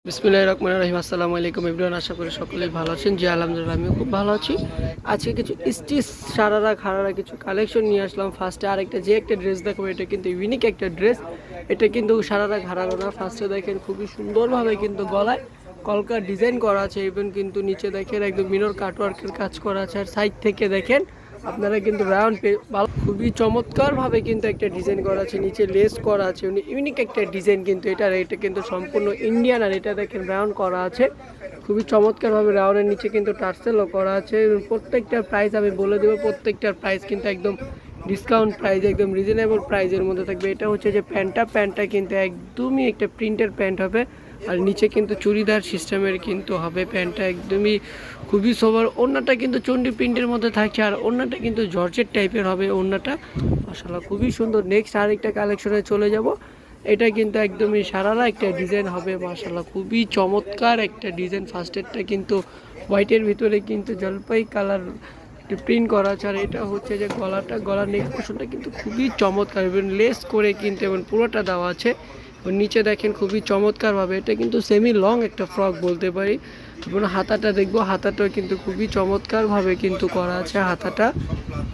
বিসমিল্লাহির রহমানির রহিম। আসসালামু আলাইকুম এভরিওয়ান, আশা করি সকলেই ভালো আছেন। জি আলহামদুলিল্লাহ, আমিও খুব ভালো আছি। আজকে কিছু স্টিচ সারারা খারারা কিছু কালেকশন নিয়ে আসলাম। ফার্স্টে আরেকটা যে একটা ড্রেস দেখো, এটা কিন্তু ইউনিক একটা ড্রেস। এটা কিন্তু সারারা ঘাড়ারো না। ফার্স্টে দেখেন খুবই সুন্দরভাবে কিন্তু গলায় কলকার ডিজাইন করা আছে, ইভেন কিন্তু নিচে দেখেন একদম মিরর কাটওয়ার্কের কাজ করা আছে। আর সাইড থেকে দেখেন আপনারা কিন্তু রাউন্ড খুবই চমৎকারভাবে কিন্তু একটা ডিজাইন করা আছে, নিচে লেস করা আছে, ইউনিক একটা ডিজাইন কিন্তু এটা কিন্তু সম্পূর্ণ ইন্ডিয়ান। আর এটা দেখেন রাউন্ড করা আছে খুবই চমৎকারভাবে, রাউন্ডের নিচে কিন্তু টার্সেলও করা আছে। প্রত্যেকটার প্রাইস আমি বলে দেবো, প্রত্যেকটার প্রাইস কিন্তু একদম ডিসকাউন্ট প্রাইস, একদম রিজনেবল প্রাইসের মধ্যে থাকবে। এটা হচ্ছে যে প্যান্টটা কিন্তু একদমই একটা প্রিন্টের প্যান্ট হবে, আর নিচে কিন্তু চুড়িদার সিস্টেমের কিন্তু হবে প্যান্টটা, একদমই খুবই সোবার। ওড়নাটা কিন্তু চন্ডী প্রিন্টের মধ্যে থাকছে, আর ওড়নাটা কিন্তু জর্জেট টাইপের হবে ওড়নাটা। মাশাআল্লাহ খুবই সুন্দর। নেক্সট আরেকটা কালেকশনে চলে যাব। এটা কিন্তু একদমই সারারা একটা ডিজাইন হবে, মাশাআল্লাহ খুবই চমৎকার একটা ডিজাইন। ফার্স্টেরটা কিন্তু হোয়াইটের ভিতরে কিন্তু জলপাই কালার প্রিন্ট করা আছে। আর এটা হচ্ছে যে গলার নেক পোর্শনটা কিন্তু খুবই চমৎকার, এবং লেস করে কিন্তু এবং পুরোটা দেওয়া আছে। নিচে দেখেন খুবই চমৎকারভাবে, এটা কিন্তু সেমি লং একটা ফ্রক বলতে পারি। এবং হাতাটা দেখবো, হাতাটাও কিন্তু খুবই চমৎকারভাবে কিন্তু করা আছে। হাতাটা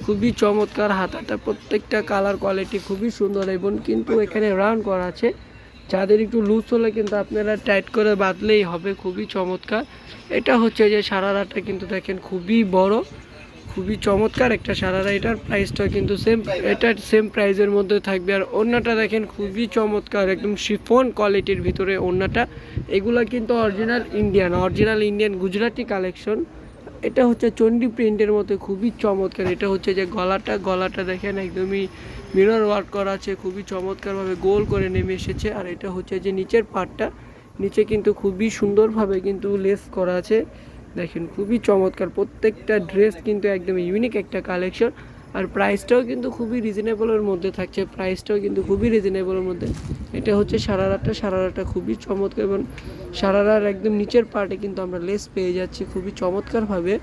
খুবই চমৎকার, হাতাটা প্রত্যেকটা কালার কোয়ালিটি খুবই সুন্দর, এবং কিন্তু এখানে রাউন্ড করা আছে। যাদের একটু লুজ হলে কিন্তু আপনারা টাইট করে বাঁধলেই হবে, খুবই চমৎকার। এটা হচ্ছে যে সারারাটা কিন্তু দেখেন খুবই বড়, খুবই চমৎকার একটা সারারা। এটার প্রাইসটা কিন্তু সেম প্রাইসের মধ্যে থাকবে। আর ওড়নাটা দেখেন খুবই চমৎকার, একদম শিফন কোয়ালিটির ভিতরে ওড়নাটা। এগুলো কিন্তু অরিজিনাল ইন্ডিয়ান গুজরাটি কালেকশন। এটা হচ্ছে চন্ডী প্রিন্টের মধ্যে খুবই চমৎকার। এটা হচ্ছে যে গলাটা দেখেন একদমই মিরর ওয়ার্ক করা আছে, খুবই চমৎকারভাবে গোল করে নেমে এসেছে। আর এটা হচ্ছে যে নিচের পার্টটা, নিচে কিন্তু খুবই সুন্দরভাবে কিন্তু লেস করা আছে, দেখেন খুবই চমৎকার। প্রত্যেকটা ড্রেস কিন্তু একদম ইউনিক একটা কালেকশন। আর প্রাইসটাও কিন্তু খুবই রিজনেবলের মধ্যে থাকছে, প্রাইসটাও কিন্তু খুবই রিজনেবলের মধ্যে। এটা হচ্ছে সারারাটা খুবই চমৎকার, এবং সারারার একদম নিচের পার্টে কিন্তু আমরা লেস পেয়ে যাচ্ছি খুবই চমৎকারভাবে।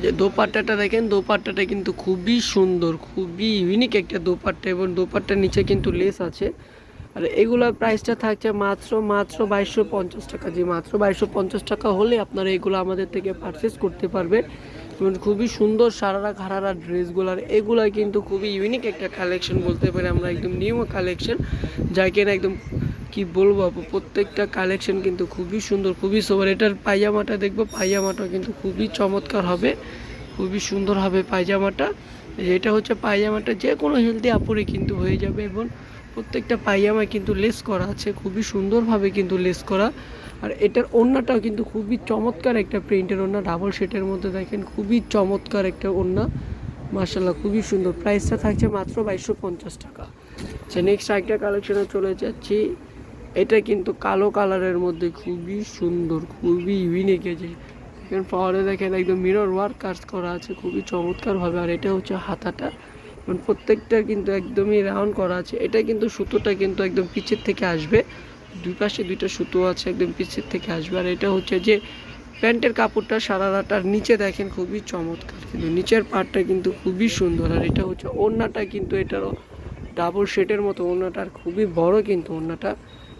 যে দোপাট্টাটা দেখেন, দোপাট্টাটা কিন্তু খুবই সুন্দর, খুবই ইউনিক একটা দোপাট্টা, এবং দোপাট্টার নিচে কিন্তু লেস আছে। আর এগুলোর প্রাইসটা থাকছে মাত্র 2250 টাকা। জি মাত্র 2250 টাকা হলে আপনারা এগুলো আমাদের থেকে পারচেস করতে পারবেন। এবং খুবই সুন্দর সারারা ঘাড়ারা ড্রেসগুলোর, এগুলো কিন্তু খুবই ইউনিক একটা কালেকশন বলতে পারি আমরা, একদম নিউ কালেকশন, যা কিনা একদম কি বলবো আপু, প্রত্যেকটা কালেকশন কিন্তু খুবই সুন্দর, খুবই সোবার। এটার পায়জামাটা দেখবো, পায়জামাটা কিন্তু খুবই চমৎকার হবে, খুবই সুন্দর হবে পায়জামাটা। এটা হচ্ছে পায়জামাটা, যে কোনো হেলদি আপুরে কিন্তু হয়ে যাবে, এবং প্রত্যেকটা পায়জামায় কিন্তু লেস করা আছে, খুবই সুন্দরভাবে কিন্তু লেস করা। আর এটার ওড়নাটাও কিন্তু খুবই চমৎকার একটা প্রিন্টের ওড়না, ডাবল শেটের মধ্যে দেখেন খুবই চমৎকার একটা ওড়না, মাশাআল্লাহ খুবই সুন্দর। প্রাইসটা থাকছে মাত্র 2250 টাকা। আচ্ছা নেক্সট আরেকটা কালেকশনে চলে যাচ্ছি। এটা কিন্তু কালো কালারের মধ্যে খুবই সুন্দর, খুবই ইউনিক। যে দেখেন পাওয়ারে দেখেন একদম মিরর ওয়ার্ক কাজ করা আছে খুবই চমৎকারভাবে। আর এটা হচ্ছে হাতাটা, এবং প্রত্যেকটা কিন্তু একদমই রাউন্ড করা আছে। এটা কিন্তু সুতোটা কিন্তু একদম পিছের থেকে আসবে, দুই পাশে দুইটা সুতো আছে, একদম পিছের থেকে আসবে। আর এটা হচ্ছে যে প্যান্টের কাপড়টা সারারাটার নিচে দেখেন খুবই চমৎকার, কিন্তু নিচের পার্টটা কিন্তু খুবই সুন্দর। আর এটা হচ্ছে ওড়নাটা, কিন্তু এটারও ডাবল শেডের মতো ওড়নাটার খুবই বড় কিন্তু ওড়নাটা।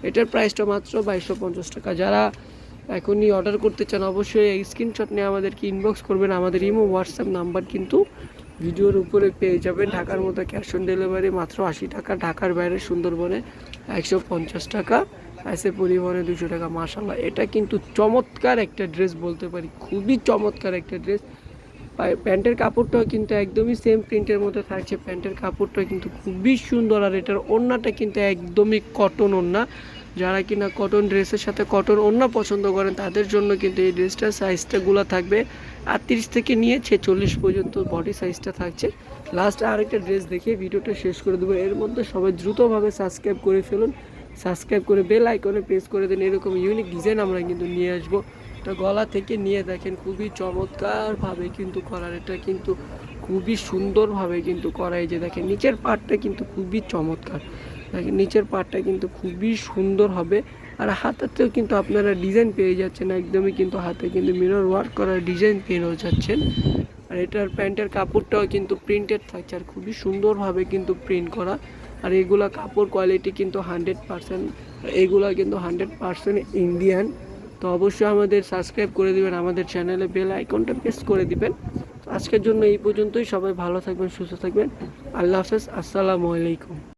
এটার প্রাইসটা মাত্র 2250 টাকা। যারা এখনই অর্ডার করতে চান অবশ্যই এই স্ক্রিনশট নিয়ে আমাদেরকে ইনবক্স করবেন। আমাদের ইমো হোয়াটসঅ্যাপ নাম্বার কিন্তু ভিডিওর উপরে পেয়ে যাবেন। ঢাকার মতো ক্যাশ অন ডেলিভারি মাত্র 80 টাকা, ঢাকার বাইরে সুন্দরবনে 150 টাকা, এসে পরিবহনে 200 টাকা। মাশাআল্লাহ এটা কিন্তু চমৎকার একটা ড্রেস বলতে পারি, খুবই চমৎকার একটা ড্রেস। প্যান্টের কাপড়টাও কিন্তু একদমই সেম প্রিন্টের মধ্যে থাকছে, প্যান্টের কাপড়টা কিন্তু খুবই সুন্দর। আর এটার ওড়নাটা কিন্তু একদমই কটন ওড়না, যারা কিনা কটন ড্রেসের সাথে কটন ওড়না পছন্দ করেন তাদের জন্য কিন্তু এই ড্রেসটার সাইজটাগুলো থাকবে 38 থেকে নিয়ে 46 পর্যন্ত বডি সাইজটা থাকছে। লাস্ট আরেকটা ড্রেস দেখে ভিডিওটা শেষ করে দেবো। এর মধ্যে সবাই দ্রুতভাবে সাবস্ক্রাইব করে ফেলুন, সাবস্ক্রাইব করে বেল আইকনে প্রেস করে দেন। এরকম ইউনিক ডিজাইন আমরা কিন্তু নিয়ে আসবো। এটা গলা থেকে নিয়ে দেখেন খুবই চমৎকারভাবে কিন্তু করার, এটা কিন্তু খুবই সুন্দরভাবে কিন্তু করা। এই যে দেখেন নিচের পার্টটা কিন্তু খুবই চমৎকার, দেখেন নিচের পার্টটা কিন্তু খুবই সুন্দর হবে। আর হাতাতেও কিন্তু আপনারা ডিজাইন পেয়ে যাচ্ছেন, একদমই কিন্তু হাতে কিন্তু মিরর ওয়ার্ক করার ডিজাইন পেয়ে যাচ্ছেন। আর এটার প্যান্টের কাপড়টাও কিন্তু প্রিন্টেড থাকছে, আর খুবই সুন্দরভাবে কিন্তু প্রিন্ট করা। আর এগুলা কাপড় কোয়ালিটি কিন্তু 100% এইগুলো কিন্তু 100% ইন্ডিয়ান। তো অবশ্যই আমাদের সাবস্ক্রাইব করে দিবেন, আমাদের চ্যানেলে বেল আইকনটা প্রেস করে দিবেন। তো আজকের জন্য এই পর্যন্তই। সবাই ভালো থাকবেন, সুস্থ থাকবেন। আল্লাহ হাফেজ, আসসালামু আলাইকুম।